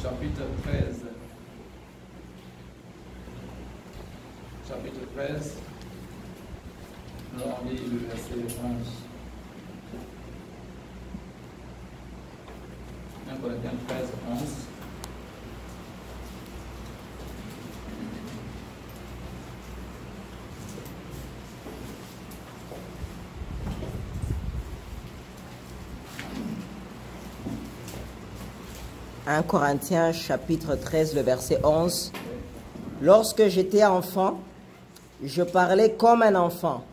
chapitre 13. Chapitre 13, nous on lit le verset 11. 1 Corinthiens 13, 11. « 1 Corinthiens chapitre 13, le verset 11. Lorsque j'étais enfant, je parlais comme un enfant,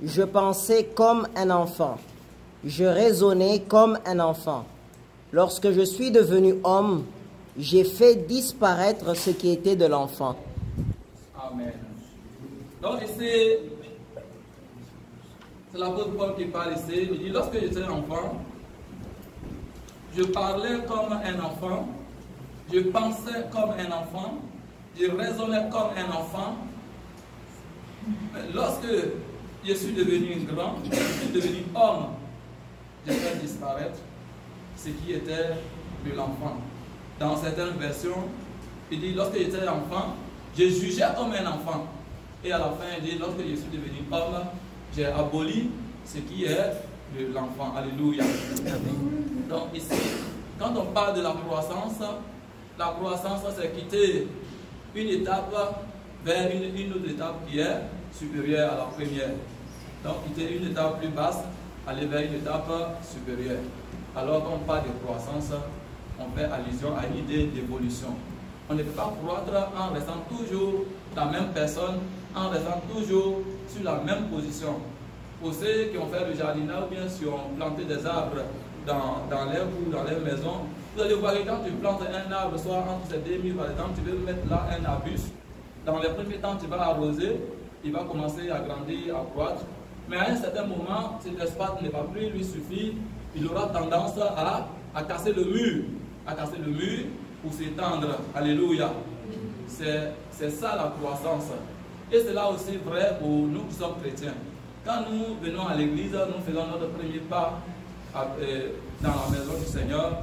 je pensais comme un enfant, je raisonnais comme un enfant. Lorsque je suis devenu homme, j'ai fait disparaître ce qui était de l'enfant. » Amen. Donc ici, c'est l'apôtre Paul qui parle ici. Il dit, lorsque j'étais enfant, je parlais comme un enfant, je pensais comme un enfant, je raisonnais comme un enfant. Lorsque je suis devenu grand, je suis devenu homme, j'ai fait disparaître ce qui était de l'enfant. Dans certaines versions, il dit, lorsque j'étais enfant, je jugeais comme un enfant. Et à la fin, il dit, lorsque je suis devenu homme, j'ai aboli ce qui est de l'enfant. Alléluia. Donc ici, quand on parle de la croissance, c'est quitter une étape vers une autre étape qui est supérieure à la première. Donc quitter une étape plus basse, aller vers une étape supérieure. Alors quand on parle de croissance, on fait allusion à une idée d'évolution. On ne peut pas croître en restant toujours la même personne, en restant toujours sur la même position. Pour ceux qui ont fait le jardinage ou bien qui ont planté des arbres dans l'air ou dans leur maison, vous allez voir que quand tu plantes un arbre, soit entre ces deux murs par exemple, tu veux mettre là un arbuste. Dans les premiers temps, tu vas arroser, il va commencer à grandir, à croître. Mais à un certain moment, cet espace ne va plus lui suffire, il aura tendance à casser le mur pour s'étendre. Alléluia. C'est ça la croissance. Et c'est là aussi vrai pour nous qui sommes chrétiens. Quand nous venons à l'église, nous faisons notre premier pas dans la maison du Seigneur.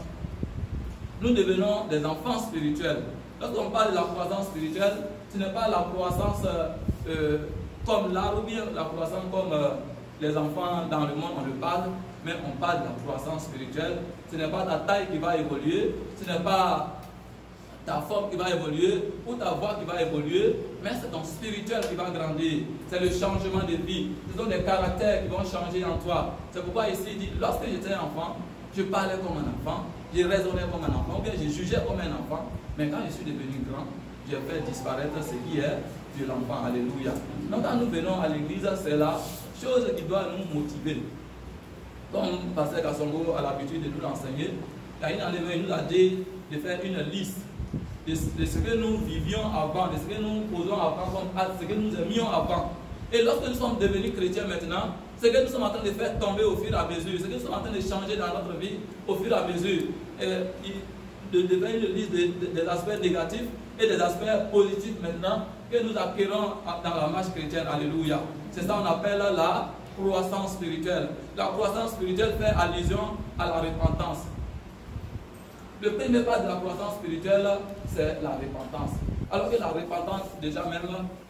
Nous devenons des enfants spirituels. Lorsqu'on parle de la croissance spirituelle, ce n'est pas la croissance comme l'arbre ou bien la croissance comme les enfants dans le monde, on le parle, mais on parle de la croissance spirituelle. Ce n'est pas ta taille qui va évoluer, ce n'est pas ta forme qui va évoluer ou ta voix qui va évoluer, mais c'est ton spirituel qui va grandir. C'est le changement de vie. Ce sont des caractères qui vont changer en toi. C'est pourquoi ici il dit, lorsque j'étais enfant, je parlais comme un enfant, je raisonnais comme un enfant, ou bien je jugeais comme un enfant, mais quand je suis devenu grand, j'ai fait disparaître ce qui est de l'enfant. Alléluia. Donc quand nous venons à l'église, c'est la chose qui doit nous motiver. Comme Pasteur Kassongo a l'habitude de nous l'enseigner, il y a une année, il nous a dit de faire une liste de ce que nous vivions avant, de ce que nous posons avant, comme acte, ce que nous aimions avant. Et lorsque nous sommes devenus chrétiens maintenant, ce que nous sommes en train de faire tomber au fur et à mesure, ce que nous sommes en train de changer dans notre vie au fur et à mesure, de faire une liste des aspects négatifs et des aspects positifs maintenant que nous acquérons dans la marche chrétienne. Alléluia. C'est ça qu'on appelle la croissance spirituelle. La croissance spirituelle fait allusion à la repentance. Le premier pas de la croissance spirituelle, c'est la repentance. Alors que la repentance, déjà même,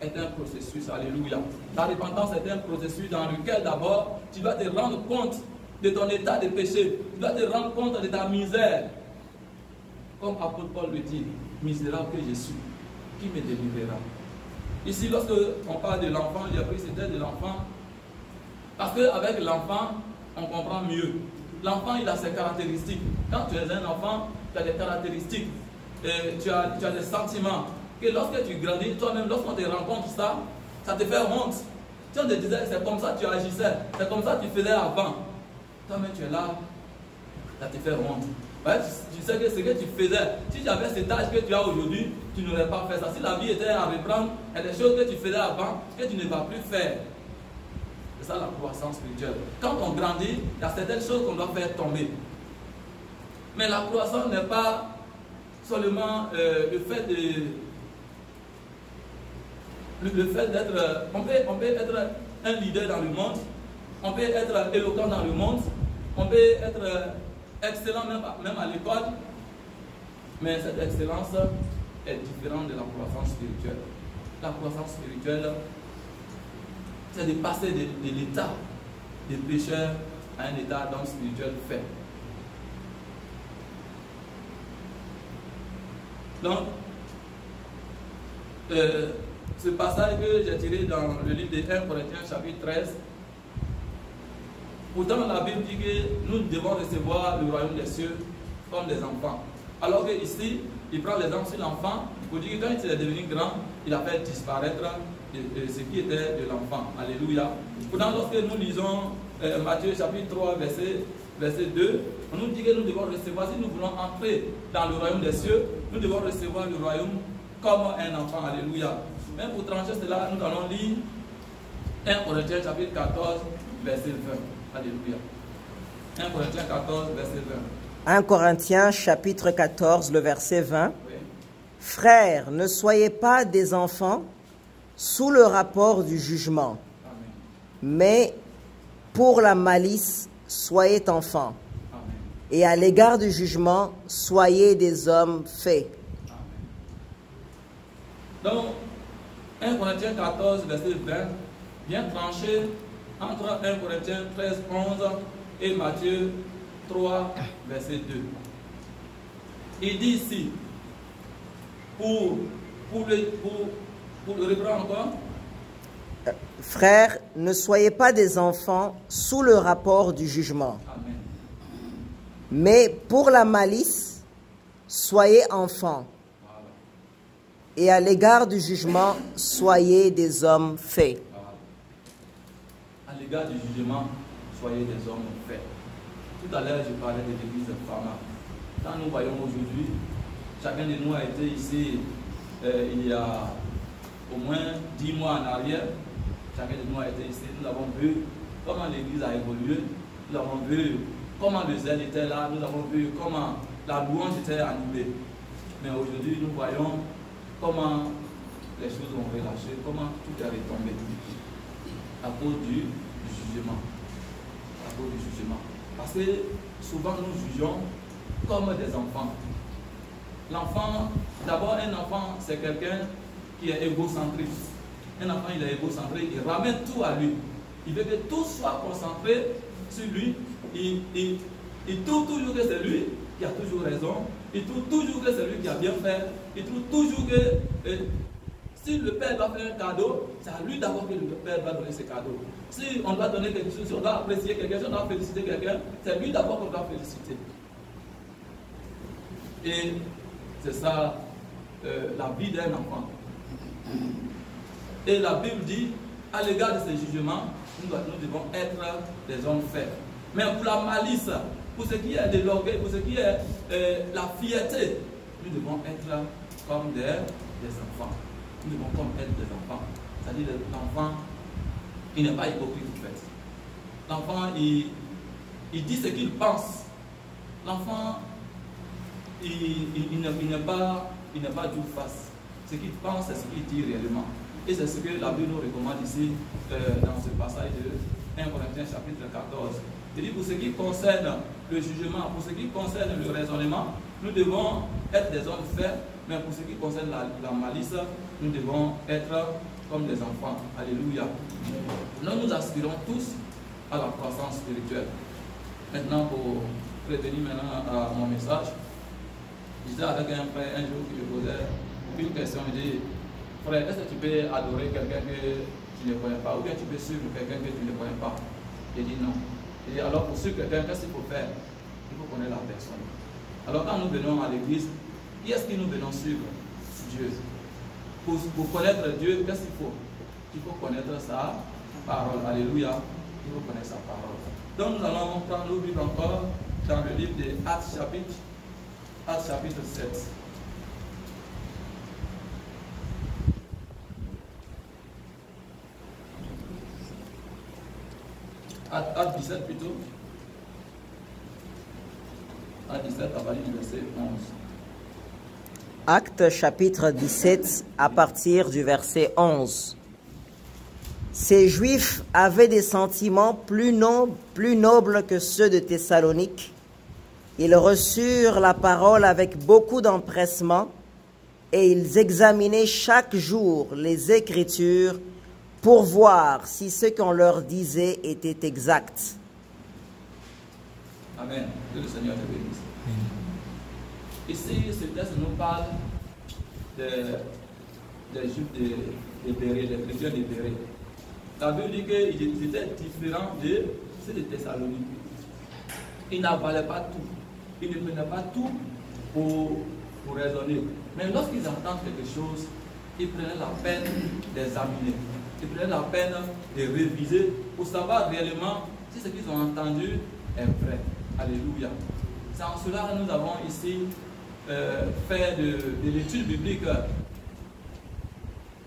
est un processus. Alléluia. La repentance est un processus dans lequel d'abord, tu dois te rendre compte de ton état de péché. Tu dois te rendre compte de ta misère. Comme apôtre Paul le dit, misérable que je suis, qui me délivrera? Ici, lorsque on parle de l'enfant, j'ai pris cette tête de l'enfant, parce qu'avec l'enfant, on comprend mieux. L'enfant, il a ses caractéristiques. Quand tu es un enfant, tu as des caractéristiques, tu as des sentiments. Que lorsque tu grandis, toi-même, lorsqu'on te rencontre ça, ça te fait honte. Si on te disait, c'est comme ça que tu agissais, c'est comme ça que tu faisais avant. Toi-même, tu es là, ça te fait honte. Ouais, tu sais que ce que tu faisais, si tu avais cet âge que tu as aujourd'hui, tu n'aurais pas fait ça. Si la vie était à reprendre, il y a des choses que tu faisais avant que tu ne vas plus faire. C'est ça la croissance spirituelle. Quand on grandit, il y a certaines choses qu'on doit faire tomber. Mais la croissance n'est pas seulement le fait d'être... On peut être un leader dans le monde, on peut être éloquent dans le monde, on peut être excellent même à l'école. Mais cette excellence est différente de la croissance spirituelle. La croissance spirituelle, c'est de passer de l'état des pécheurs à un état d'homme spirituel fait. Donc, ce passage que j'ai tiré dans le livre de 1 Corinthiens chapitre 13, pourtant la Bible dit que nous devons recevoir le royaume des cieux comme des enfants. Alors que ici, il prend l'exemple sur l'enfant pour dire que quand il est devenu grand, il a fait disparaître ce qui était de l'enfant. Alléluia. Pourtant, lorsque nous lisons Matthieu chapitre 3, verset 2, on nous dit que nous devons recevoir, si nous voulons entrer dans le royaume des cieux, nous devons recevoir le royaume comme un enfant. Alléluia. Mais pour trancher cela, nous allons lire 1 Corinthiens chapitre 14, verset 20. Alléluia. 1 Corinthiens 14, verset 20. 1 Corinthiens chapitre 14, le verset 20. Oui. Frères, ne soyez pas des enfants sous le rapport du jugement, Amen. mais pour la malice, soyez enfants. Amen. Et à l'égard du jugement, soyez des hommes faits. Amen. Donc, 1 Corinthiens 14, verset 20, vient trancher entre 1 Corinthiens 13, 11 et Matthieu 3, verset 2. Il dit ici, pour le reprendre encore, Frères, ne soyez pas des enfants sous le rapport du jugement, Amen. mais pour la malice, soyez enfants. Voilà. Et à l'égard du jugement, soyez des hommes faits. Voilà. À l'égard du jugement, soyez des hommes faits. Tout à l'heure, je parlais de l'église de Pharma. Quand nous voyons aujourd'hui, chacun de nous a été ici il y a au moins 10 mois en arrière. Chacun de nous a été ici. Nous avons vu comment l'église a évolué. Nous avons vu comment le zèle était là. Nous avons vu comment la louange était animée. Mais aujourd'hui, nous voyons comment les choses ont relâché, comment tout est retombé à cause du jugement. À cause du jugement. Parce que souvent nous jugeons comme des enfants. L'enfant, d'abord un enfant, c'est quelqu'un qui est égocentrique. Un enfant, il est égocentrique, il ramène tout à lui. Il veut que tout soit concentré sur lui. Il trouve toujours que c'est lui qui a toujours raison. Il trouve toujours que c'est lui qui a bien fait. Il trouve toujours que si le père doit faire un cadeau, c'est à lui d'abord que le père va donner ce cadeau. Si on doit donner quelque chose, si on doit apprécier quelqu'un, si on doit féliciter quelqu'un, c'est lui d'abord qu'on doit féliciter. Et c'est ça la vie d'un enfant. Et la Bible dit, à l'égard de ces jugements, nous devons être des hommes faits. Mais pour la malice, pour ce qui est de l'orgueil, pour ce qui est la fierté, nous devons être comme des enfants. Nous devons comme être des enfants. C'est-à-dire l'enfant, il n'est pas hypocrite en fait. L'enfant, il dit ce qu'il pense. L'enfant, il n'est pas tout face. Ce qu'il pense, c'est ce qu'il dit réellement. Et c'est ce que la Bible nous recommande ici, dans ce passage de 1 Corinthiens chapitre 14. Il dit, pour ce qui concerne le jugement, pour ce qui concerne le raisonnement, nous devons être des hommes faits, mais pour ce qui concerne la malice, nous devons être comme des enfants. Alléluia. Nous aspirons tous à la croissance spirituelle. Maintenant, pour prévenir maintenant à mon message, j'étais avec un frère un jour qui me posait une question. Il dit, frère, est-ce que tu peux adorer quelqu'un que tu ne connais pas, ou bien tu peux suivre quelqu'un que tu ne connais pas? J'ai dit non. Et alors pour suivre quelqu'un, qu'est-ce qu'il faut faire? Il faut connaître la personne. Alors quand nous venons à l'église, qui est-ce que nous venons suivre? Dieu. Pour connaître Dieu, qu'est-ce qu'il faut? Il faut connaître sa parole. Alléluia. Il faut connaître sa parole. Donc nous allons prendre nos Bibles encore dans le livre de Actes chapitre 7. Acte 17 plutôt. Acte 17 à partir du verset 11. Acte chapitre 17 à partir du verset 11. Ces Juifs avaient des sentiments plus nobles que ceux de Thessalonique Ils reçurent la parole avec beaucoup d'empressement et ils examinaient chaque jour les Écritures pour voir si ce qu'on leur disait était exact. Amen. Que le Seigneur te bénisse. Ici, ce texte nous parle des Juifs des Bérés, des chrétiens des Bérés. Ça veut dire qu'ils étaient différents de ceux de Thessalonique. Ils n'avalaient pas tout. Ils ne prenaient pas tout pour raisonner. Mais lorsqu'ils entendent quelque chose, ils prenaient la peine d'examiner. Ils prenaient la peine de réviser pour savoir réellement si ce qu'ils ont entendu est vrai. Alléluia. C'est en cela que nous avons ici fait de l'étude biblique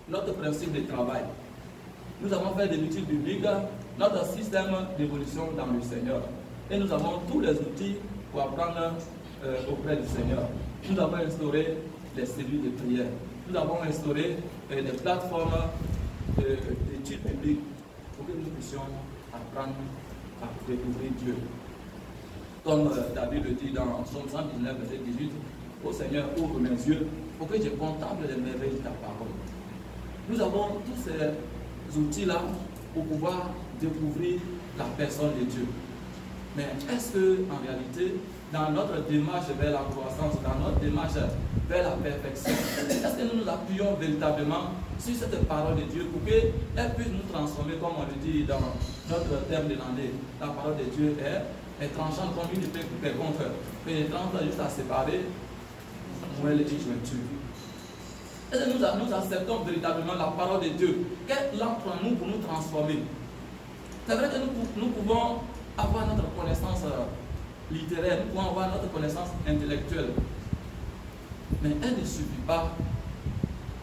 notre principe de travail. Nous avons fait de l'étude biblique notre système d'évolution dans le Seigneur. Et nous avons tous les outils pour apprendre auprès du Seigneur. Nous avons instauré les cellules de prière. Nous avons instauré des plateformes d'études bibliques pour que nous puissions apprendre à découvrir Dieu. Comme David le dit dans Psaume 119, verset 18, « Ô Seigneur, ouvre mes yeux pour que je contemple les merveilles de ta parole. » Nous avons tous ces outils-là pour pouvoir découvrir la personne de Dieu. Mais est-ce qu'en réalité, dans notre démarche vers la croissance, dans notre démarche vers la perfection, est-ce que nous nous appuyons véritablement sur cette parole de Dieu pour qu'elle puisse nous transformer, comme on le dit dans notre terme de l'année? La parole de Dieu est tranchante comme une épée qui contre, pénétrante juste à séparer moelle et jointure. Est-ce que nous acceptons véritablement la parole de Dieu qu'elle entre en nous pour nous transformer? C'est vrai que nous pouvons avoir notre connaissance littéraire, nous pouvons avoir notre connaissance intellectuelle, mais elle ne suffit pas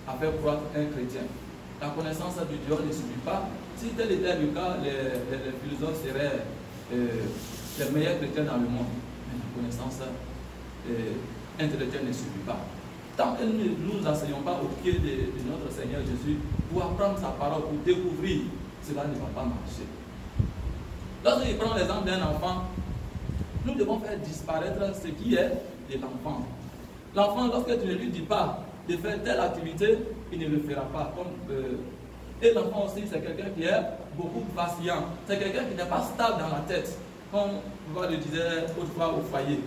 à faire croître un chrétien. La connaissance du Dieu ne suffit pas. Si tel était le cas, les philosophes seraient les meilleurs chrétiens dans le monde. Mais la connaissance intellectuelle ne suffit pas. Tant que nous ne nous enseignons pas au pied de notre Seigneur Jésus pour apprendre sa parole, pour découvrir, cela ne va pas marcher. Lorsqu'il prend l'exemple d'un enfant, nous devons faire disparaître ce qui est de l'enfant. L'enfant, lorsque tu ne lui dis pas de faire telle activité, il ne le fera pas. Et l'enfant aussi, c'est quelqu'un qui est beaucoup vacillant. C'est quelqu'un qui n'est pas stable dans la tête, comme on le disait autrefois au foyer.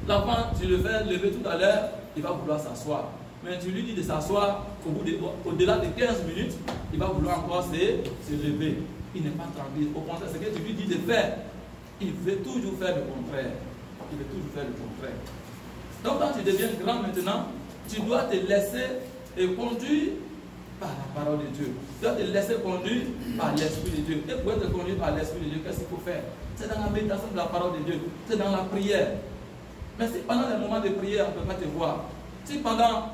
L'enfant, tu le fais lever tout à l'heure, il va vouloir s'asseoir. Mais tu lui dis de s'asseoir, au-delà de 15 minutes, il va vouloir encore se lever. Il n'est pas tranquille. Au contraire, ce que tu lui dis de faire, il veut toujours faire le contraire. Il veut toujours faire le contraire. Donc quand tu deviens grand maintenant, tu dois te laisser conduire par la parole de Dieu. Tu dois te laisser conduire par l'Esprit de Dieu. Et pour être conduit par l'Esprit de Dieu, qu'est-ce qu'il faut faire? C'est dans la méditation de la parole de Dieu. C'est dans la prière. Mais si pendant les moments de prière, on ne peut pas te voir, si pendant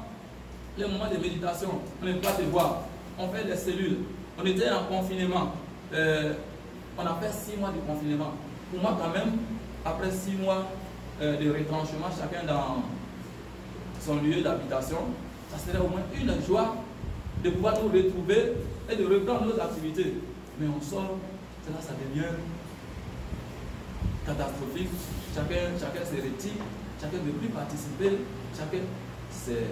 les moments de méditation, on ne peut pas te voir, on fait des cellules, on était en confinement, on a fait 6 mois de confinement. Pour moi, quand même, après 6 mois de retranchement, chacun dans son lieu d'habitation, ça serait au moins une joie de pouvoir nous retrouver et de reprendre nos activités. Mais on sort, là, ça devient catastrophique. Chacun se retire, chacun ne veut plus participer, chacun, c'est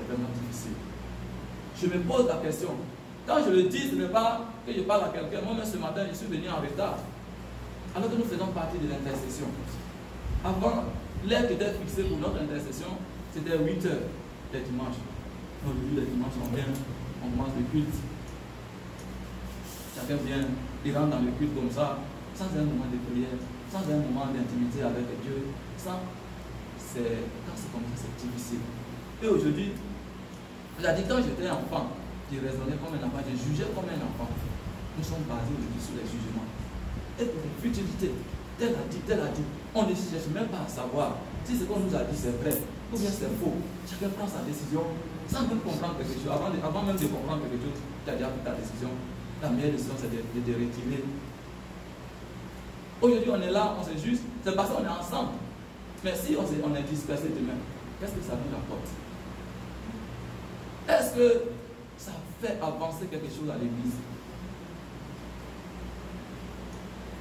vraiment difficile. Je me pose la question. Quand je le dis, ce n'est pas que je parle à quelqu'un. Moi-même, ce matin, je suis venu en retard. Alors que nous faisons partie de l'intercession. Avant, l'heure qui était fixée pour notre intercession, c'était 8 heures les dimanches. Aujourd'hui, les dimanches, on commence le culte. Chacun vient, il rentre dans le culte comme ça, sans un moment de prière, sans un moment d'intimité avec Dieu. Quand c'est comme ça, c'est difficile. Et aujourd'hui, quand j'étais enfant, je raisonnais comme un enfant, je jugeais comme un enfant. Nous sommes basés aujourd'hui sur les jugements. Et pour les futilités, tel a dit, on ne cherche même pas à savoir si ce qu'on nous a dit c'est vrai ou bien c'est faux. Chacun prend sa décision sans même comprendre quelque chose. Avant même de comprendre quelque chose, tu as déjà pris ta décision. La meilleure décision, c'est de retirer. Aujourd'hui, on est là, on s'ajuste, c'est parce qu'on est ensemble. Mais si on est dispersé demain, qu'est-ce que ça nous apporte? Est-ce que ça fait avancer quelque chose à l'église?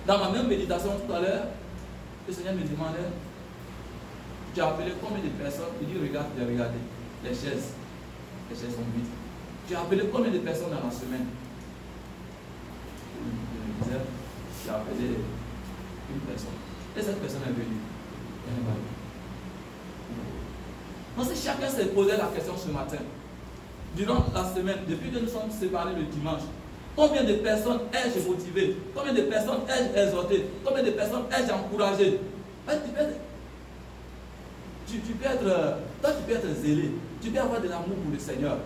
Dans ma même méditation tout à l'heure, le Seigneur me demandait, Tu as appelé combien de personnes? Il dit, regarde, j'ai regardé. Les chaises sont vides. Tu as appelé combien de personnes dans la semaine? Je disais, j'ai appelé une personne. Et cette personne est venue. Elle n'est pas venue. Donc si chacun s'est posé la question ce matin, durant la semaine, depuis que nous sommes séparés le dimanche, combien de personnes ai-je motivé? Combien de personnes ai-je exhorté? Combien de personnes ai-je encouragé? Tu peux être zélé, tu peux avoir de l'amour pour le Seigneur,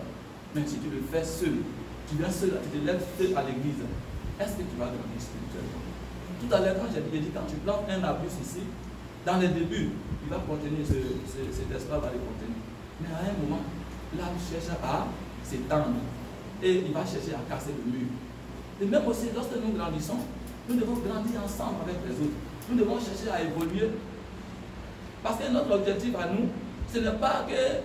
mais si tu le fais seul, tu viens seul, tu te lèves seul à l'église, est-ce que tu vas grandir spirituellement? Tout à l'heure, quand j'ai dit, quand tu plantes un arbuste ici, dans les débuts, il va contenir, cet espace va le contenir. Mais à un moment, l'arbre cherche à s'étendre et il va chercher à casser le mur. Et même aussi, lorsque nous grandissons, nous devons grandir ensemble avec les autres. Nous devons chercher à évoluer. Parce que notre objectif à nous, ce n'est pas que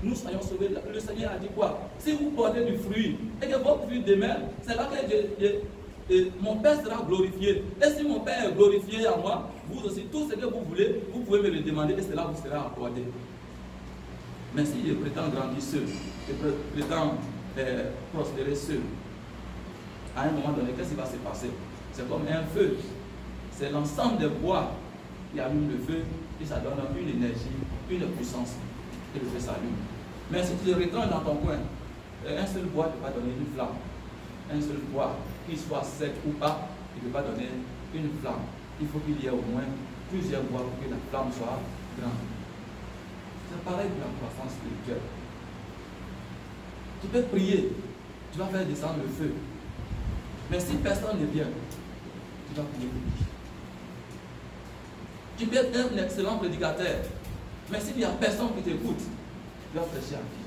nous soyons sauvés. Le Seigneur a dit quoi? Si vous portez du fruit et que votre fruit demeure, c'est là que mon Père sera glorifié. Et si mon Père est glorifié en moi, vous aussi, tout ce que vous voulez, vous pouvez me le demander et cela vous sera accordé. Mais si je prétends grandir seul, je prétends prospérer seul, à un moment donné, qu'est-ce qui va se passer? C'est comme un feu. C'est l'ensemble des bois qui allument le feu et ça donne une énergie, une puissance. Et le feu s'allume. Mais si tu le retranches dans ton coin, un seul bois ne peut pas donner une flamme. Un seul bois, qu'il soit sec ou pas, il ne peut pas donner une flamme. Il faut qu'il y ait au moins plusieurs bois pour que la flamme soit grande. C'est pareil pour la croissance spirituelle. Tu peux prier, tu vas faire descendre le feu. Mais si personne ne vient, tu vas prier pour lui. Tu peux être un excellent prédicateur, mais s'il n'y a personne qui t'écoute, tu vas prêcher à qui?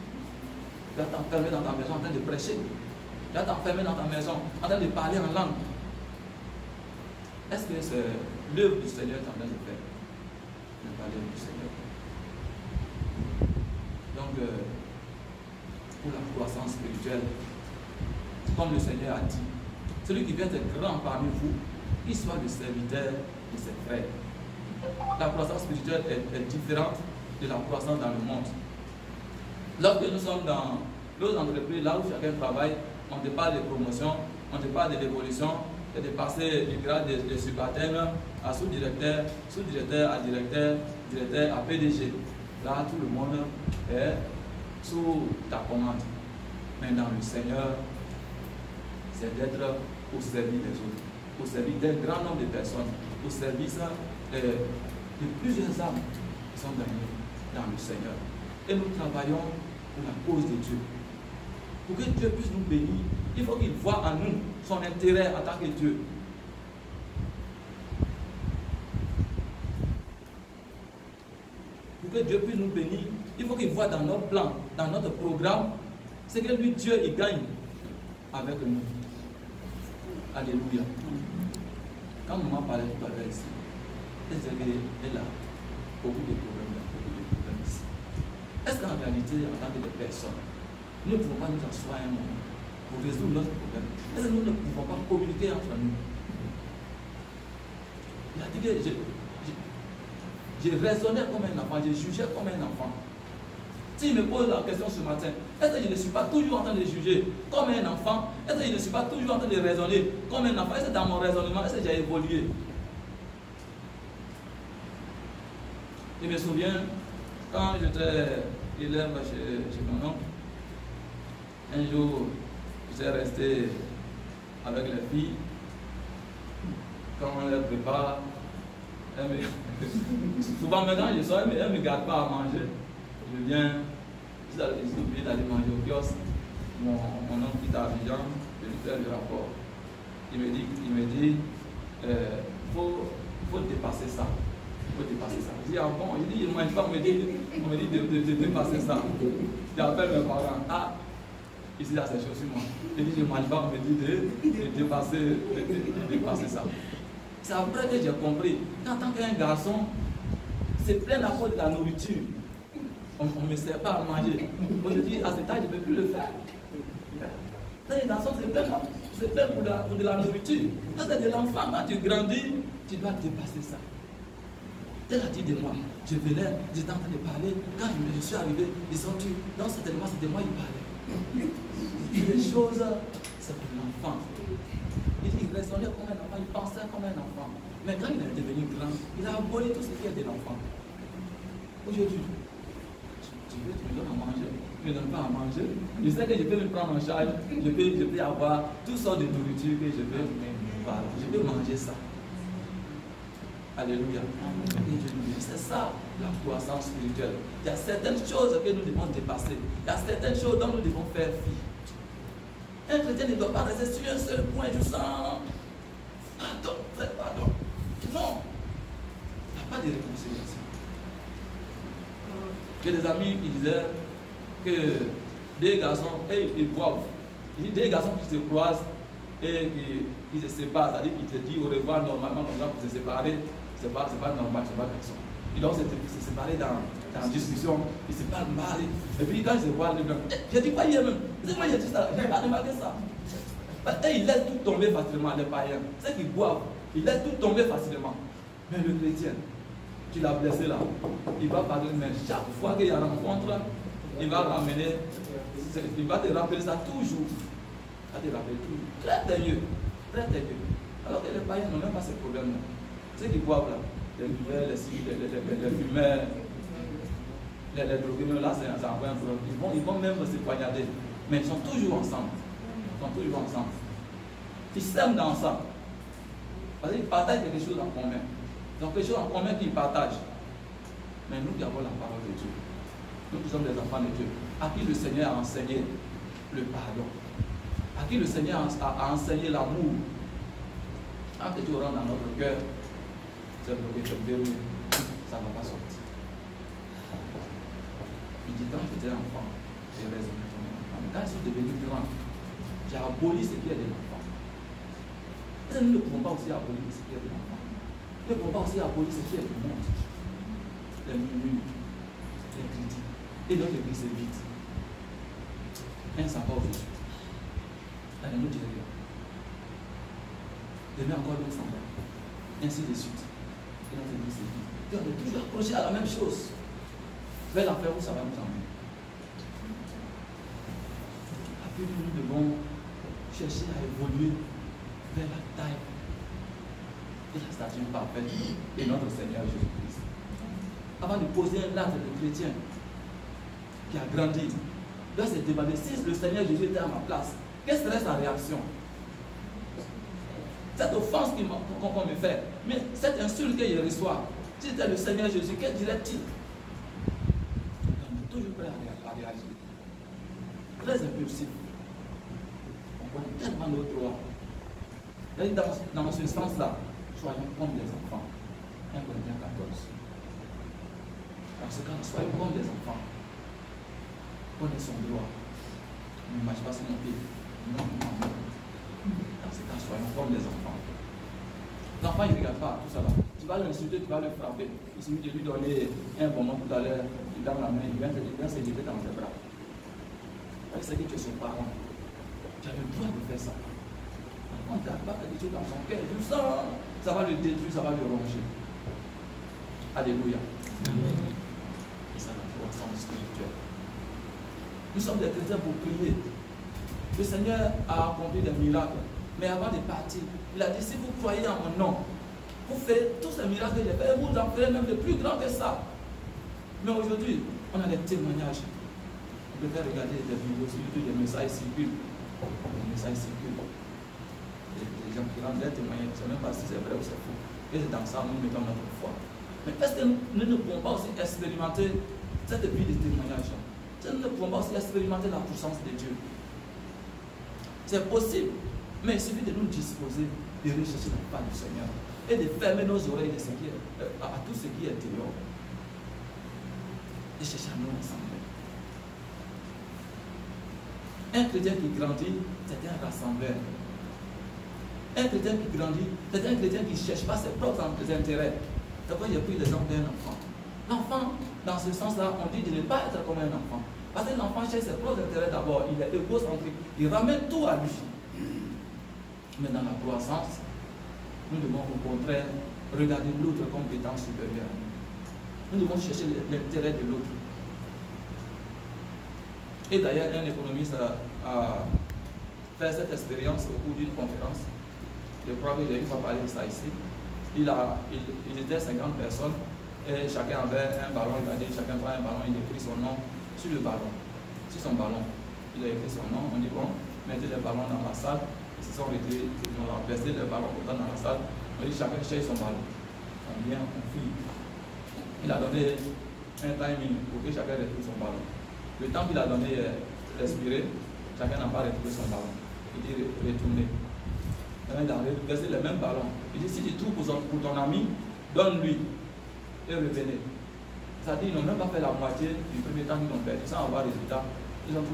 Tu vas t'enfermer dans ta maison en train de prêcher. Tu vas t'enfermer dans ta maison en train de parler en langue. Est-ce que c'est l'œuvre du Seigneur que tu es en train de faire? Ce n'est pas l'œuvre du Seigneur. Donc, pour la croissance spirituelle, comme le Seigneur a dit, celui qui vient être grand parmi vous, qu'il soit le serviteur de ses frères. La croissance spirituelle est différente de la croissance dans le monde. Lorsque nous sommes dans nos entreprises, là où chacun travaille, on te parle de promotion, on te parle de l'évolution, et de passer du grade de subalterne à sous-directeur, sous-directeur à directeur, directeur à PDG. Là, tout le monde est sous ta commande. Mais dans le Seigneur, c'est d'être au service des autres, au service d'un grand nombre de personnes, au service de plusieurs âmes qui sont dans le Seigneur. Et nous travaillons pour la cause de Dieu. Pour que Dieu puisse nous bénir, il faut qu'il voie en nous son intérêt en tant que Dieu. Pour que Dieu puisse nous bénir, il faut qu'il voie dans notre plan, dans notre programme, ce que lui, Dieu, il gagne avec nous. Alléluia. Quand maman parlait tout à l'heure ici, elle a beaucoup de problèmes ici. Est-ce qu'en réalité, en tant que personne, nous ne pouvons pas nous asseoir un moment pour résoudre notre problème? Est-ce que nous ne pouvons pas communiquer entre nous? Il a dit que j'ai raisonné comme un enfant, j'ai jugé comme un enfant. S'il me pose la question ce matin, est-ce que je ne suis pas toujours en train de juger comme un enfant? Est-ce que je ne suis pas toujours en train de raisonner comme un enfant? Est-ce que dans mon raisonnement, est-ce que j'ai évolué? Je me souviens, quand j'étais élève chez mon oncle, un jour, j'étais resté avec les filles. Quand on les prépare, souvent maintenant je sors, mais elles ne me gardent pas à manger. Je viens, j'ai oublié d'aller manger au kiosque. Mon oncle qui est à Abidjan, je lui fais le rapport. Il me dit, faut dépasser ça. Il faut dépasser ça. Je dis, ah bon, il dit, je ne mange pas, on me dit de dépasser ça. J'appelle mes parents, ah, ici là c'est chaud sur moi. Il dit, je ne mange pas, on me dit de dépasser ça. C'est après que j'ai compris qu'en tant qu'un garçon, c'est plein à cause de la nourriture. On ne me sert pas à manger. On me dit, à cet âge, je ne peux plus le faire. Les garçons, c'est plein pour de la nourriture. Quand c'est de l'enfant, quand tu grandis, tu dois dépasser ça. Elle a dit de moi. Je venais, j'étais en train de parler. Quand je suis arrivé, ils sont tués. Donc certainement, c'était moi qui parlais. Les choses, c'est pour l'enfant. Il raisonnait comme un enfant, il pensait comme un enfant. Mais quand il est devenu grand, il a aboli tout ce qui est de l'enfant. Aujourd'hui, tu veux, tu me donnes à manger. Tu ne me donnes pas à manger. Je sais que je peux me prendre en charge. Je peux avoir toutes sortes de nourriture que je veux. Je peux manger ça. Alléluia. C'est ça la croissance spirituelle. Il y a certaines choses que nous devons dépasser. Il y a certaines choses dont nous devons faire fi. Un chrétien ne doit pas rester sur un seul point du sang. Pardon, frère, pardon. Non. Il n'y a pas de réconciliation. J'ai des amis qui disaient que des garçons, ils boivent. Il dit des garçons qui se croisent et qui se séparent, c'est-à-dire qu'ils te disent au revoir normalement comme ça pour se séparer. C'est pas normal, c'est pas personne. Ils doivent se séparer dans la discussion, ils se parlent mal. Et puis quand ils se voient, j'ai dit quoi hier même? C'est moi j'ai dit ça, je n'ai pas remarqué ça. Et ils laissent tout tomber facilement, les païens. Ceux qui boivent, ils laissent tout tomber facilement. Mais le chrétien, tu l'as blessé là, il va parler, mais chaque fois qu'il y a une rencontre, il va ramener, il va te rappeler ça toujours. Il va te rappeler toujours. Très sérieux, très sérieux. Alors que les païens n'ont même pas ce problème-là. Ceux qui boivent là, les buveurs, les fumeurs, les drogués, là c'est un vrai problème. Ils vont même se poignarder. Mais ils sont toujours ensemble. Ils sont toujours ensemble. Ils s'aiment dans ça. Parce qu'ils partagent quelque chose en commun. Ils ont quelque chose en commun qu'ils partagent. Mais nous qui avons la parole de Dieu, nous qui sommes des enfants de Dieu, à qui le Seigneur a enseigné le pardon, à qui le Seigneur a enseigné l'amour, quand tu rentres dans notre cœur, c'est bloqué, c'est verrouillé, ça ne va pas sortir. Il dit, quand j'étais enfant, j'ai raisonné comme un enfant. Mais quand je suis devenu grand, j'ai aboli ce qui est de l'enfant. Nous ne pouvons pas aussi abolir ce qui est de l'enfant. Nous ne pouvons pas aussi abolir ce qui est du monde. Les murmures, les critiques. Et notre église est vide. Un savoir aujourd'hui. Là, nous dirions. Demain encore l'autre s'en va. Ainsi de suite. Et notre église est vide. Et on est toujours accroché à la même chose. Vers l'enfer où ça va nous emmener. Après, nous devons chercher à évoluer vers la taille et la stature parfaite de notre Seigneur Jésus-Christ. Avant de poser un acte de chrétien qui a grandi, il doit se demander si le Seigneur Jésus était à ma place, quelle serait sa réaction? Cette offense qu'on me fait, mais cette insulte qu'il reçoit, si c'était le Seigneur Jésus, que dirait-il? On est toujours prêt à réagir. Très impulsif. On connaît tellement nos droits. Dans ce sens-là, soyons comme des enfants. 1 Corinthiens 14. Dans ce cas, soyons comme des enfants. Prenez son droit. Ne marche pas sur mon pied. Non, non, non. Dans ce cas, soyons comme des enfants. L'enfant, il ne regarde pas tout ça là. Tu vas l'insulter, tu vas le frapper. Il suffit de lui donner un bonbon tout à l'heure, il donne la main, il vient se jeter dans tes bras. Parce que tu es son parent. Tu as le droit de faire ça. Quand tu n'as pas quelque chose dans son cœur, tout ça, ça va le détruire, ça va le ronger. Alléluia. Amen. Et ça va pouvoir s'en spirituel. Nous sommes des chrétiens pour prier. Le Seigneur a accompli des miracles. Mais avant de partir, il a dit, si vous croyez en mon nom, vous ferez tous ces miracles que j'ai fait, vous en ferez même de plus grands que ça. Mais aujourd'hui, on a des témoignages. On peut faire regarder des vidéos sur YouTube, des messages circulent. Les messages circulent. Les gens qui rendent des témoignages, je ne sais même pas si c'est vrai ou c'est faux. Et c'est dans ça que nous mettons notre foi. Mais est-ce que nous ne pouvons pas aussi expérimenter cette vie de témoignage? Est-ce que nous ne pouvons pas aussi expérimenter la puissance de Dieu? C'est possible. Mais il suffit de nous disposer de rechercher la part du Seigneur et de fermer nos oreilles à tout ce qui est dehors. Et chercher à nous rassembler. Un chrétien qui grandit, c'est un rassembleur. Un chrétien qui grandit, c'est un chrétien qui ne cherche pas ses propres intérêts. C'est pourquoi j'ai pris l'exemple d'un enfant. L'enfant, dans ce sens-là, on dit de ne pas être comme un enfant. Parce que l'enfant cherche ses propres intérêts d'abord, il est égocentrique, il ramène tout à lui. Mais dans la croissance, nous devons au contraire regarder l'autre comme étant supérieur. Nous devons chercher l'intérêt de l'autre. Et d'ailleurs, un économiste a fait cette expérience au cours d'une conférence. Je crois que j'ai une fois parlé de ça ici. Il était 50 personnes et chacun avait un ballon. Il a dit chacun prend un ballon, il écrit son nom sur le ballon, sur son ballon. Il a écrit son nom. On dit bon, mettez les ballons dans la salle. Ils se sont retirés, ils ont versé les ballons dans la salle. On dit chacun cherche son ballon. On vient, on file. Il a donné un timing pour que chacun retrouve son ballon. Le temps qu'il a donné respirer, chacun n'a pas retrouvé son ballon. Il dit retournez. Il a versé le même ballon. Il dit si tu trouves pour ton ami, donne-lui et revenez. C'est-à-dire qu'ils n'ont même pas fait la moitié du premier temps qu'ils ont perdu sans avoir résultat.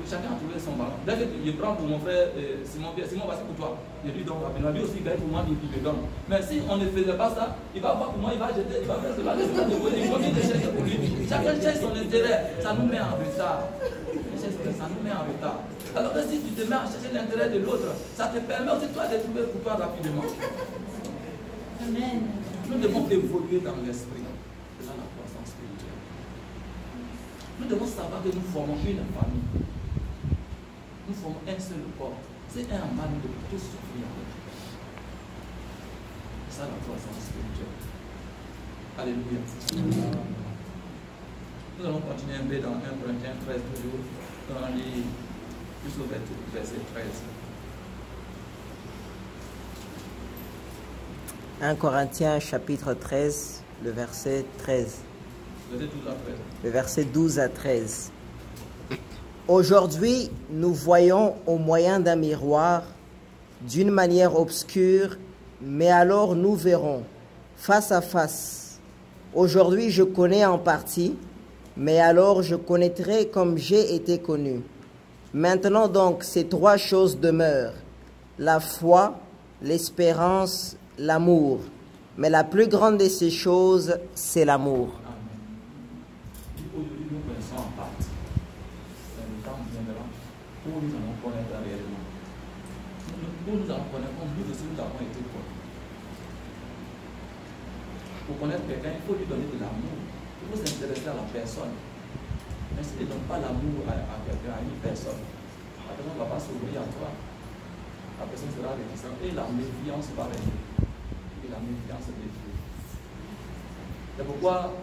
Chacun a trouvé son ballon. Dès que je prends pour mon frère Simon, voici pour toi. Je lui donne rapidement. Lui aussi, il gagne pour moi, il me donne. Mais si on ne faisait pas ça, il va voir pour moi, il va jeter, il va faire cela, il va chercher pour lui. Chacun cherche son intérêt. Ça nous met en retard. Ça nous met en retard. Alors que si tu te mets à chercher l'intérêt de l'autre, ça te permet aussi toi de trouver pour toi rapidement. Amen. Nous devons évoluer dans l'esprit. C'est là la croissance spirituelle. Nous devons savoir que nous formons une famille. Nous formons un seul corps. C'est un mal, nous devons tous souffrir avec. C'est ça la croissance spirituelle. Alléluia. Nous allons continuer un peu dans 1 Corinthiens 13 toujours. Dans les jusqu'au verset 13. 1 Corinthiens chapitre 13, le verset 13. Verset 12 à 13. Le verset 12 à 13. Aujourd'hui, nous voyons au moyen d'un miroir, d'une manière obscure, mais alors nous verrons face à face. Aujourd'hui, je connais en partie, mais alors je connaîtrai comme j'ai été connu. Maintenant donc, ces trois choses demeurent, la foi, l'espérance, l'amour. Mais la plus grande de ces choses, c'est l'amour. Aujourd'hui, nous connaissons en partie. Mais le temps viendra où nous allons connaître réellement. Nous allons connaître comme nous aussi nous avons été connus. Pour connaître quelqu'un, il faut lui donner de l'amour. Il faut s'intéresser à la personne. Mais si tu ne donnes pas l'amour à quelqu'un, à une personne, la personne ne va pas s'ouvrir à toi. La personne sera réticente et la méfiance va régner. Et la méfiance est Dieu. C'est pourquoi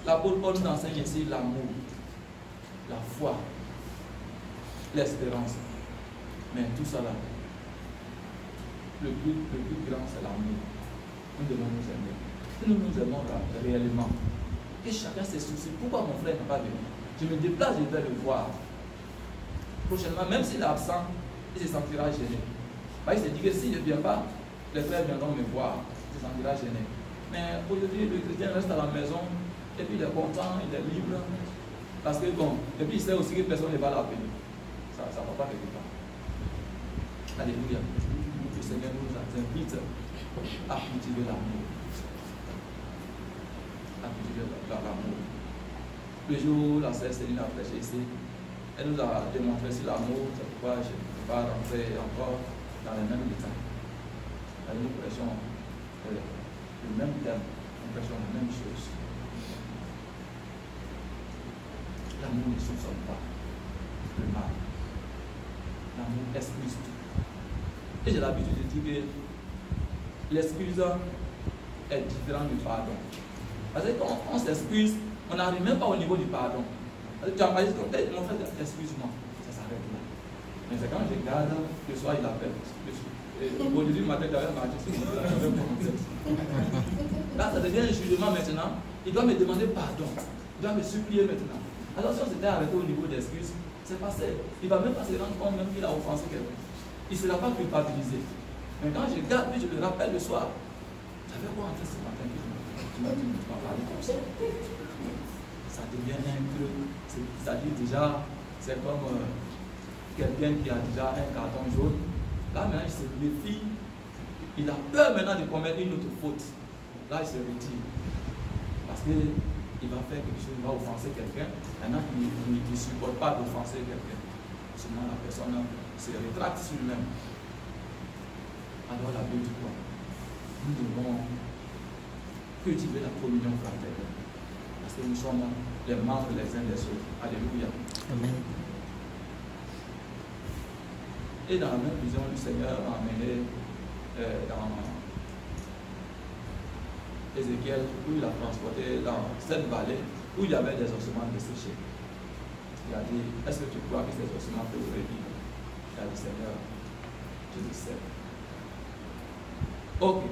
l'apôtre Paul nous enseigne ici l'amour, la foi, l'espérance. Mais tout cela, le plus grand, c'est l'amour. Nous devons nous aimer. Si nous nous aimons réellement, que chacun se soucie. Pourquoi mon frère n'est pas venu? Je me déplace, je vais le voir. Prochainement, même s'il est absent, il se sentira gêné. Bah, il se dit que s'il ne vient pas, les frères viendront me voir. Il se sentira gêné. Mais aujourd'hui, le chrétien reste à la maison, et puis il est content, il est libre. Parce que bon, et puis il sait aussi que personne ne va l'appeler. Ça ne va pas quelque part. Alléluia. Le Seigneur nous invite à cultiver l'amour. À cultiver l'amour. Le jour où la sœur Céline a prêché ici, elle nous a démontré sur l'amour, c'est pourquoi je ne peux pas rentrer encore dans les mêmes détails. Nous prêchons le même thème, nous prêchons la même chose. L'amour ne soupçonne pas le mal. L'amour excuse tout. Et j'ai l'habitude de dire que l'excuse est différente du pardon. Parce que quand on s'excuse, on n'arrive même pas au niveau du pardon. Tu as pas dit que mon frère, excuse-moi, ça s'arrête là. Mais c'est quand je garde, le soir il appelle. Aujourd'hui matin, j'avais marché sur mon frère, j'avais commencé. Là, ça devient un jugement maintenant. Il doit me demander pardon. Il doit me supplier maintenant. Alors si on s'était arrêté au niveau d'excuse, c'est passé. Il ne va même pas se rendre compte même qu'il a offensé quelqu'un. Il ne sera pas culpabilisé. Mais quand je garde, puis je le rappelle le soir, j'avais quoi en tête ce matin? Tu m'as dit, tu m'as parlé comme ça. Ça devient un peu, c'est-à-dire déjà, c'est comme quelqu'un qui a déjà un carton jaune. Là maintenant il se méfie, il a peur maintenant de commettre une autre faute. Là il se retire. Parce qu'il va faire quelque chose, il va offenser quelqu'un. Maintenant il ne supporte pas d'offenser quelqu'un. Sinon la personne se rétracte sur lui-même. Alors la Bible dit quoi? Nous devons cultiver la communion fraternelle. La Parce que nous sommes les membres les uns des autres. Alléluia. Amen. Et dans la même vision, le Seigneur a amené dans Ézéchiel, où il a transporté dans cette vallée où il y avait des ossements desséchés. Il a dit, est-ce que tu crois que ces ossements peuvent revivre? Il a dit, Seigneur, je le sais. Ok.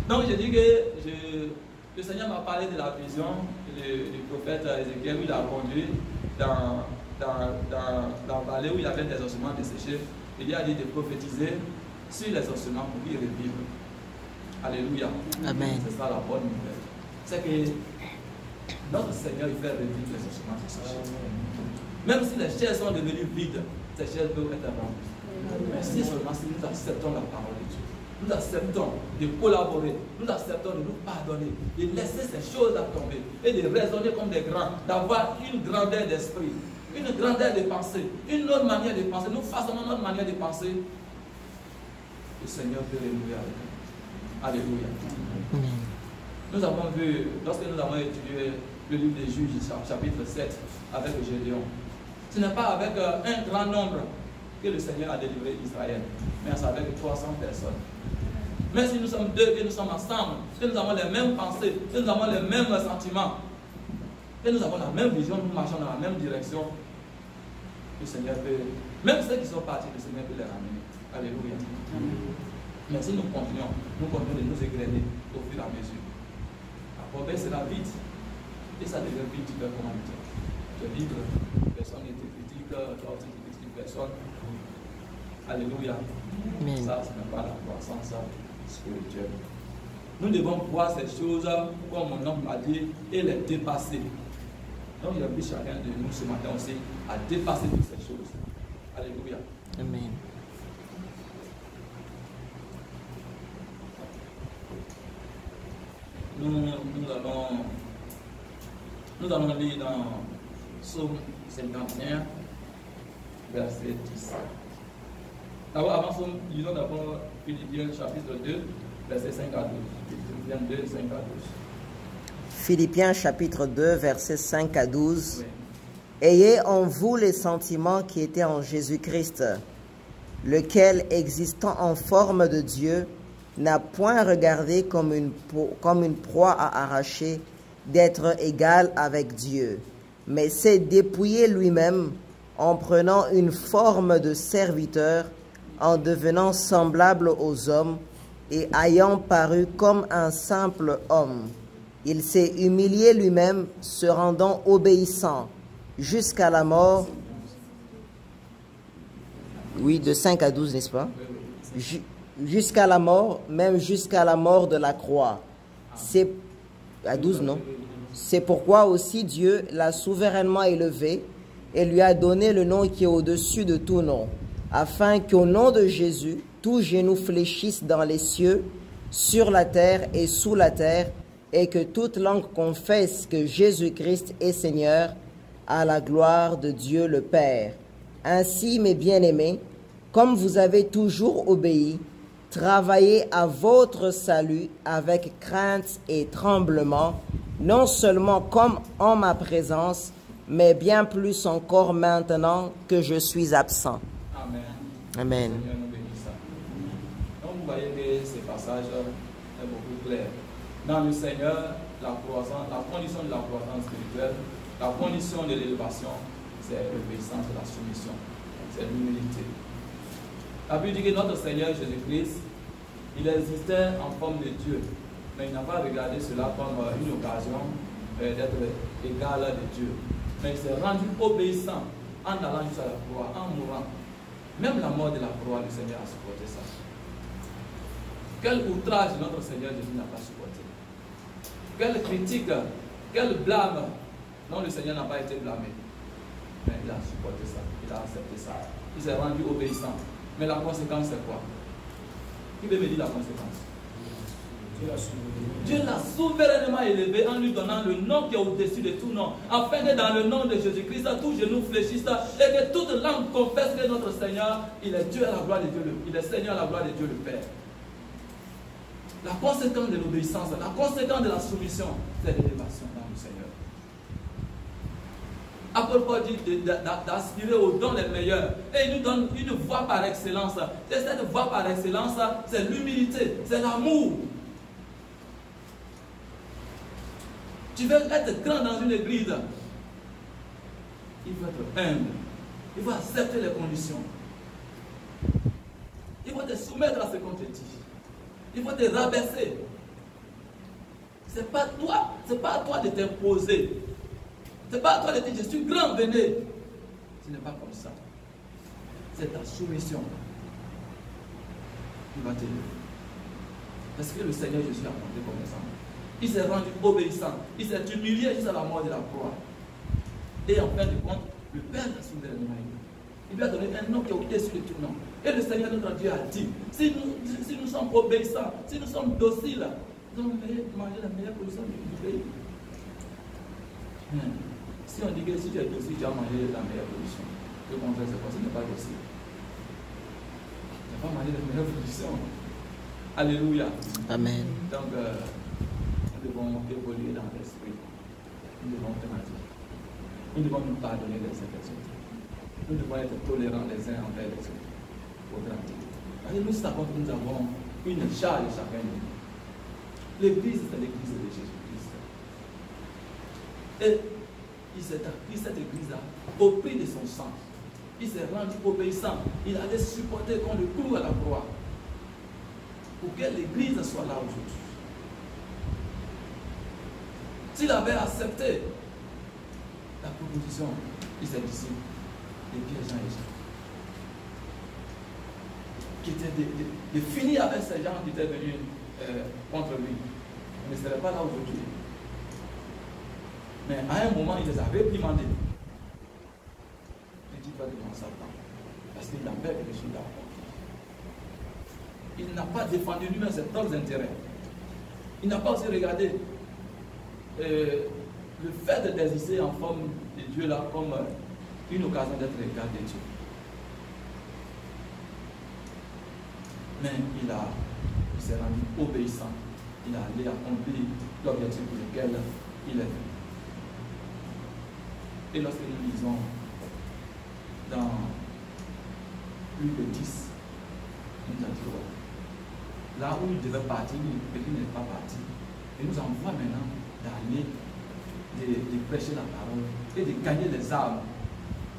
Donc je dis que le Seigneur m'a parlé de la vision du prophète Ézéchiel, où il a conduit dans la vallée où il y avait des ossements desséchés. Il a dit de prophétiser sur les ossements pour qu'ils revivent. Alléluia. Amen. C'est ça la bonne nouvelle. C'est que notre Seigneur, il fait revivre les ossements desséchés. Même si les chairs sont devenues vides, ces chairs peuvent être remplies. Mais si seulement si nous acceptons la parole de Dieu, nous acceptons de collaborer, nous acceptons de nous pardonner, de laisser ces choses-là tomber et de raisonner comme des grands, d'avoir une grandeur d'esprit, une grandeur de pensée, une autre manière de penser. Nous façonnons notre manière de penser. Le Seigneur peut renouveler avec nous. Alléluia. Nous avons vu, lorsque nous avons étudié le livre des Juges, chapitre 7, avec Gédéon, ce n'est pas avec un grand nombre que le Seigneur a délivré Israël, mais c'est avec 300 personnes. Mais si nous sommes deux, que nous sommes ensemble, que nous avons les mêmes pensées, que nous avons les mêmes sentiments, que nous avons la même vision, nous marchons dans la même direction, le Seigneur peut, même ceux qui sont partis, le Seigneur peut les ramener. Alléluia. Mais si nous continuons de nous égrener au fur et à mesure, la pobresse sera vite, et ça devient vite super commanditaire. De vivre, personne ne te critique, toi tu ne critiques personne. Alléluia. Amen. Ça, ce n'est pas la croissance spirituelle. Nous devons voir ces choses, comme mon homme m'a dit, et les dépasser. Donc, j'invite chacun de nous ce matin aussi à dépasser toutes ces choses. Alléluia. Amen. Nous allons lire dans Psaume 51, verset 10. D'abord, avant, lisons d'abord Philippiens chapitre 2, verset 5 à 12. Philippiens 2, 5 à 12. Philippiens chapitre 2, versets 5 à 12. Oui. Ayez en vous les sentiments qui étaient en Jésus-Christ, lequel, existant en forme de Dieu, n'a point regardé comme une proie à arracher d'être égal avec Dieu, mais s'est dépouillé lui-même en prenant une forme de serviteur, en devenant semblable aux hommes et ayant paru comme un simple homme. Il s'est humilié lui-même, se rendant obéissant jusqu'à la mort. Oui, de 5 à 12, n'est-ce pas? Jusqu'à la mort, même jusqu'à la mort de la croix. C'est à 12, non? C'est pourquoi aussi Dieu l'a souverainement élevé et lui a donné le nom qui est au-dessus de tout nom, afin qu'au nom de Jésus, tout genou fléchisse dans les cieux, sur la terre et sous la terre, et que toute langue confesse que Jésus-Christ est Seigneur, à la gloire de Dieu le Père. Ainsi, mes bien-aimés, comme vous avez toujours obéi, travaillez à votre salut avec crainte et tremblement, non seulement comme en ma présence, mais bien plus encore maintenant que je suis absent. Amen. Amen. Seigneur nous bénisse. Donc vous voyez que ce passage est beaucoup clair. Dans le Seigneur, la condition de la croissance spirituelle, la condition de l'élévation, c'est l'obéissance et la soumission. C'est l'humilité. La Bible dit que notre Seigneur Jésus-Christ, il existait en forme de Dieu, mais il n'a pas regardé cela comme une occasion d'être égal de Dieu. Mais il s'est rendu obéissant en allant jusqu'à la croix, en mourant. Même la mort de la croix, le Seigneur a supporté ça. Quel outrage notre Seigneur Jésus n'a pas supporté? Quelle critique, quel blâme? Non, le Seigneur n'a pas été blâmé. Mais il a supporté ça, il a accepté ça. Il s'est rendu obéissant. Mais la conséquence, c'est quoi? Qui veut me dire la conséquence? Dieu l'a souverainement élevé en lui donnant le nom qui est au-dessus de tout nom, afin que dans le nom de Jésus-Christ, tout genou fléchisse et que toute langue confesse que notre Seigneur, il est Dieu à la gloire de Dieu, il est Seigneur à la gloire de Dieu le Père. La conséquence de l'obéissance, la conséquence de la soumission, c'est l'élévation dans le Seigneur. Apôtre Paul dit d'aspirer aux dons les meilleurs. Et il nous donne une voie par excellence. Et cette voie par excellence, c'est l'humilité, c'est l'amour. Tu veux être grand dans une église, il faut être humble. Il faut accepter les conditions. Il faut te soumettre à ce qu'on te dit. Il faut te rabaisser. C'est pas à toi de t'imposer. C'est pas à toi de dire je suis grand, venez. Ce n'est pas comme ça. C'est ta soumission. Il va te lever. Parce que le Seigneur Jésus a montré comme exemple. Il s'est rendu obéissant. Il s'est humilié jusqu'à la mort de la croix. Et en fin de compte, le Père l'a soulevé le nom. Il lui a donné un nom qui est au-dessus de tout nom. Et le Seigneur notre Dieu a dit, si nous sommes obéissants, si nous sommes dociles, nous allons manger la meilleure position du pays. Si on dit que si tu es docile, tu vas manger la meilleure position. Que qu'on fait, c'est quoi? Ce n'est pas docile. Tu vas pas manger la meilleure position. Alléluia. Amen. Donc, nous devons évoluer dans l'esprit. Nous devons grandir. Nous devons nous pardonner les uns les autres. Nous devons être tolérants les uns envers les autres. Pour grandir. Nous savons que nous avons une charge chacun de nous. L'église, c'est l'église de Jésus-Christ. Et il s'est pris cette église-là au prix de son sang. Il s'est rendu obéissant. Il allait supporter qu'on le cloue à la croix. Pour que l'église soit là aujourd'hui. S'il avait accepté la proposition de ses disciples, de Pierre, Jean et Jean, qui était de finir avec ces gens qui étaient venus contre lui, on ne serait pas là aujourd'hui. Mais à un moment, il les a réprimandés. Il dit pas devant Satan, parce qu'il avait quelque chose à accomplir. Il n'a pas défendu lui-même ses propres intérêts. Il n'a pas aussi regardé le fait de désister en forme de Dieu là comme une occasion d'être égal de Dieu. Mais il s'est rendu obéissant. Il a allé accomplir l'objectif pour lequel il est venu. Et lorsque nous lisons dans Luc 10, nous avons dit, là où il devait partir, il n'est pas parti. Et nous envoie maintenant d'aller, de prêcher la parole et de gagner les âmes.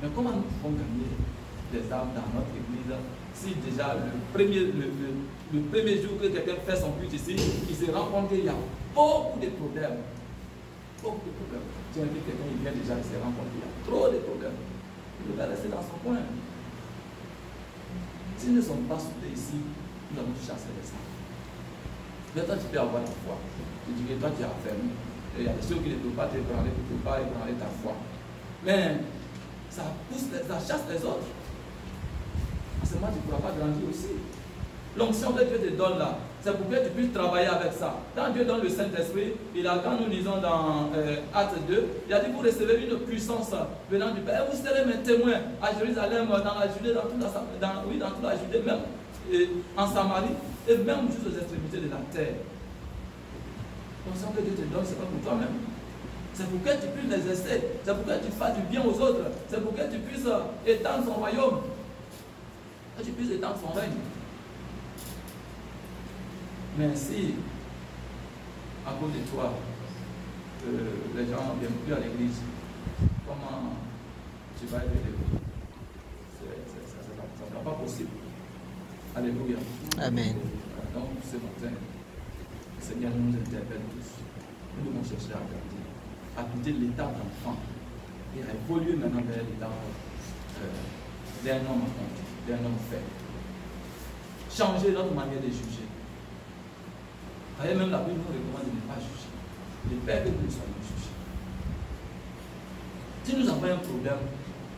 Mais comment nous pouvons gagner les âmes dans notre église si déjà le premier jour que quelqu'un fait son culte ici, il se rend compte qu'il y a beaucoup de problèmes. Beaucoup de problèmes. Tu as vu quelqu'un, il vient déjà, il se rend compte qu'il y a trop de problèmes. Il va rester dans son coin. Si nous ne sommes pas soudés ici, nous allons chasser les âmes. Mais toi, tu peux avoir la foi. Tu dis que toi, tu es enfermé. Et il y a des choses qui ne peuvent pas t'ébranler, qui ne peuvent pas ébranler ta foi. Mais ça pousse, ça chasse les autres. À ce moment, tu ne pourras pas grandir aussi. L'onction que Dieu te donne là, c'est pour que tu puisses travailler avec ça. Quand Dieu donne le Saint-Esprit, quand nous lisons dans Actes 2, il a dit vous recevez une puissance venant du Père. Vous serez mes témoins à Jérusalem, dans la Judée, dans toute la Judée, même en Samarie, et même jusqu'aux extrémités de la terre. L'onction que Dieu te donne, ce n'est pas pour toi-même. C'est pour que tu puisses l'exercer. C'est pour que tu fasses du bien aux autres. C'est pour que tu puisses étendre son royaume. Que tu puisses étendre son règne. Mais si, à cause de toi, les gens ne viennent plus à l'église, comment tu vas être élevé? Ça ne sera pas possible. Alléluia. Amen. Donc, ce matin, le Seigneur nous interpelle tous. Nous devons chercher à grandir, à quitter l'état d'enfant et à évoluer maintenant vers l'état d'un homme accompli, d'un homme fait. Changer notre manière de juger. D'ailleurs, même la Bible nous recommande de ne pas juger. De peur que nous ne soyons jugés. Si nous avons un problème,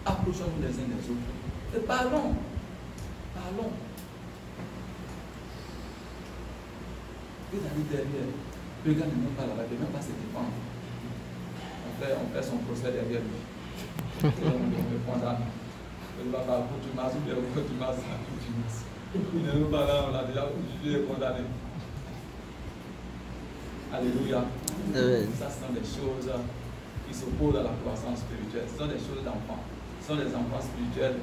approchons-nous les uns des autres. Et parlons. Parlons. Et d'aller derrière. Le gars n'est même pas là-bas, il ne peut même pas se défendre. On fait son procès derrière lui. Et on le condamne. Il va pas pour tu masses, il n'est même pas là, on l'a déjà jugé et condamné. Alléluia. Ça sont des choses qui s'opposent à la croissance spirituelle. Ce sont des choses d'enfants. Ce sont des enfants spirituels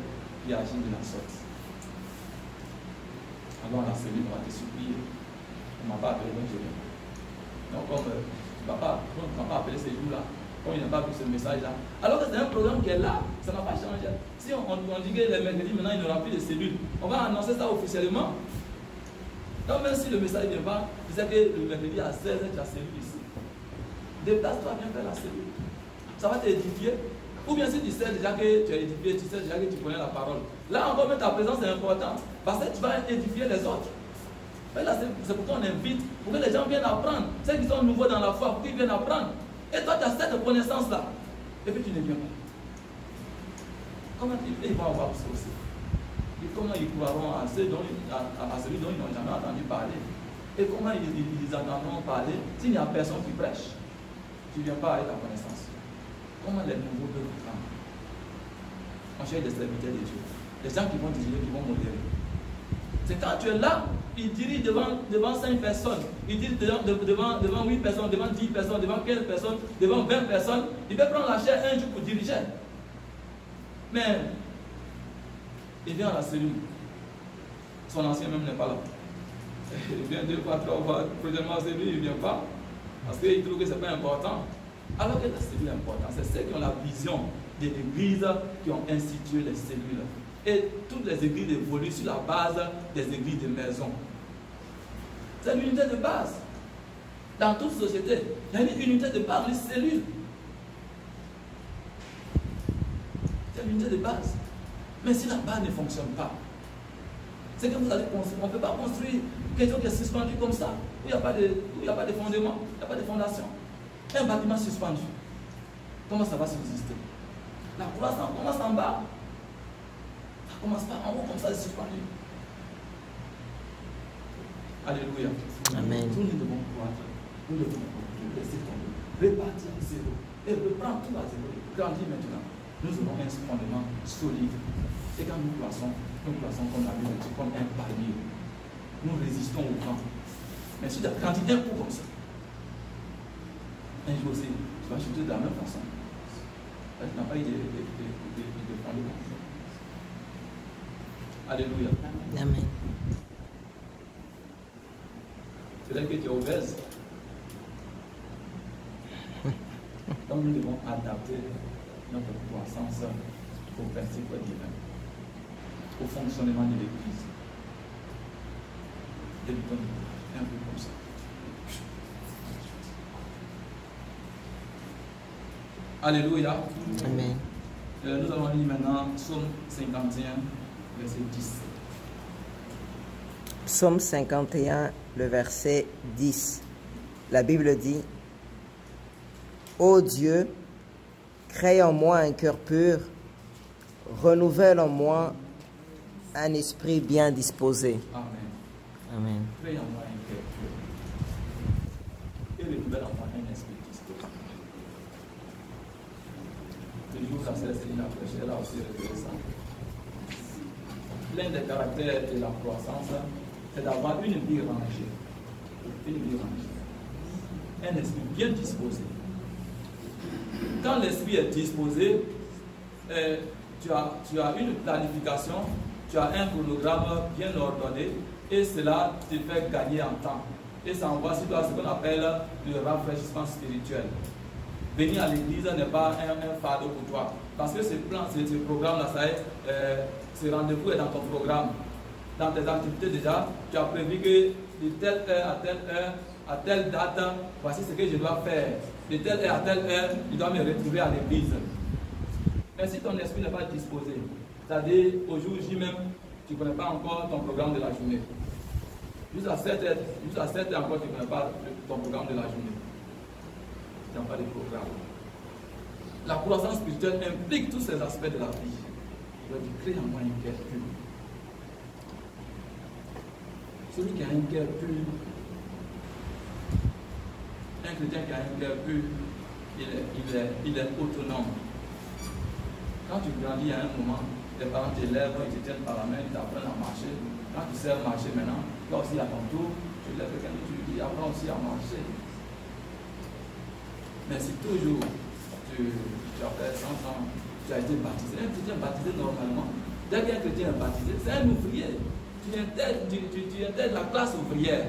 qui agissent de la sorte. Alors la cellule va te supplier. On ne m'a pas appelé, donc je viens. Donc comme tu ne m'as pas appelé ces jours-là, comme il n'a pas vu ce message-là. Alors que c'est un programme qui est là, ça n'a pas changé. Si on dit que les mercredis, maintenant, il n'y aura plus de cellules, on va annoncer ça officiellement. Donc même si le message ne vient pas, tu sais que le mercredi à 16h, tu as cellule ici. Déplace-toi, viens faire la cellule. Ça va t'édifier. Ou bien si tu sais déjà que tu es édifié, tu sais déjà que tu connais la parole. Là encore, même ta présence est importante. Parce que tu vas édifier les autres. Mais là, c'est pourquoi on invite, pour que les gens viennent apprendre. Ceux qui sont nouveaux dans la foi, pour qu'ils viennent apprendre. Et toi, tu as cette connaissance-là. Et puis tu ne viens pas. Comment ils vont avoir ça aussi? Et comment ils croiront à celui dont ils n'ont jamais entendu parler? Et comment ils entendront parler s'il n'y a personne qui prêche? Tu ne viens pas avec ta connaissance. Comment les nouveaux peuvent apprendre? On cherche des serviteurs de Dieu. Les gens qui vont diriger, qui vont modérer. C'est quand tu es là, il dirige devant 5 personnes, il dirige devant 8 personnes, devant 10 personnes, devant 15 personnes, devant 20 personnes. Il peut prendre la chair un jour pour diriger. Mais il vient à la cellule. Son ancien même n'est pas là. Il vient 2 fois, 3 fois, prochainement c'est lui, il ne vient pas. Parce qu'il trouve que ce n'est pas important. Alors que la cellule est importante. C'est ceux qui ont la vision des églises qui ont institué les cellules. Et toutes les églises évoluent sur la base des églises de maison. C'est l'unité de base. Dans toute société, il y a une unité de base, une cellule. C'est l'unité de base. Mais si la base ne fonctionne pas, c'est que vous allez construire. On ne peut pas construire quelque chose qui est suspendu comme ça, où il n'y a pas de fondement, il n'y a pas de fondation. Un bâtiment suspendu, comment ça va subsister? La croissance commence en bas. Ça commence pas en haut comme ça, c'est suspendu. Alléluia. Amen. Nous devons croître. Nous devons laisser tomber. Répartir à zéro. Et reprendre tout à zéro. Grandir maintenant. Nous avons un fondement solide. Et quand nous croissons comme la Bible dit, comme un palier. Nous résistons au vent. Mais si tu as grandi un coup comme ça, un jour aussi, tu vas chuter de la même façon. Tu n'as pas eu de fondement. Alléluia. Amen. C'est-à-dire que tu es obèse. Donc nous devons adapter notre croissance au principe divin, au fonctionnement de l'Église. Débutons un peu comme ça. Alléluia. Amen. Nous allons lire maintenant Psaume 51, verset 10. Psaume 51, le verset 10. La Bible dit: Ô Dieu, crée en moi un cœur pur, renouvelle en moi un esprit bien disposé. Amen. Amen. Crée en moi un cœur pur. Et renouvelle en moi un esprit disposé. Le jour où la sœur Céline a prêché, elle a aussi révélé ça. L'un des caractères de la croissance, c'est d'avoir une vie rangée. Une vie rangée. Un esprit bien disposé. Quand l'esprit est disposé, tu as une planification, tu as un chronogramme bien ordonné et cela te fait gagner en temps. Et ça envoie sur toi ce qu'on appelle le rafraîchissement spirituel. Venir à l'église n'est pas un fardeau pour toi. Parce que ce programme-là, ça est, ce rendez-vous est dans ton programme. Dans tes activités déjà, tu as prévu que de telle heure à telle heure, à telle date, voici ce que je dois faire. De telle heure à telle heure, je dois me retrouver à l'église. Mais si ton esprit n'est pas disposé, c'est-à-dire au jour J même, tu ne connais pas encore ton programme de la journée. Jusqu'à 7 heures encore, tu ne connais pas ton programme de la journée. Tu n'as pas de programme. La croissance spirituelle implique tous ces aspects de la vie. Il doit créer en moi un cœur pur. Celui qui a un cœur pur, un chrétien qui a un cœur pur, il est autonome. Quand tu grandis à un moment, tes parents t'élèvent, ils te tiennent par la main, ils t'apprennent à marcher. Quand tu sais marcher maintenant, toi aussi à ton tour, tu lèves quelqu'un et tu lui dis, apprends aussi à marcher. Mais si toujours tu tu as fait 100 ans, tu as été baptisé. Un chrétien baptisé normalement, dès qu'un chrétien est baptisé, c'est un ouvrier. Tu intègres la classe ouvrière.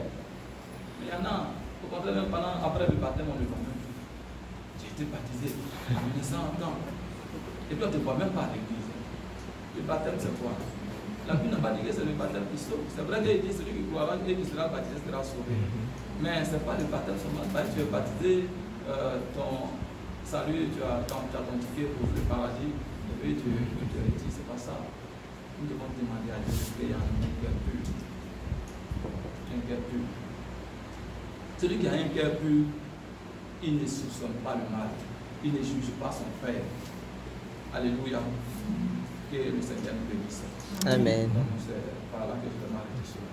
Mais il y en a, au contraire, même après le baptême, on le comprend. Tu as été baptisé à 1900 ans. Et puis on ne te voit même pas à l'église. Le baptême, c'est quoi? La Bible n'a pas dit que c'est le baptême qui sauve. C'est vrai qu'il dit celui qui croira et qui sera baptisé sera sauvé. Mais ce n'est pas le baptême seulement. Tu es baptisé, ton salut, tu as ton ticket pour le paradis, et puis tu te retires. Ce n'est pas ça. Nous devons demander à Dieu qu'il y a un cœur pur. Un cœur pur. Celui qui a un cœur pur, il ne soupçonne pas le mal. Il ne juge pas son frère. Alléluia. Que le Seigneur nous bénisse. Amen. C'est par là que je vais m'arrêter.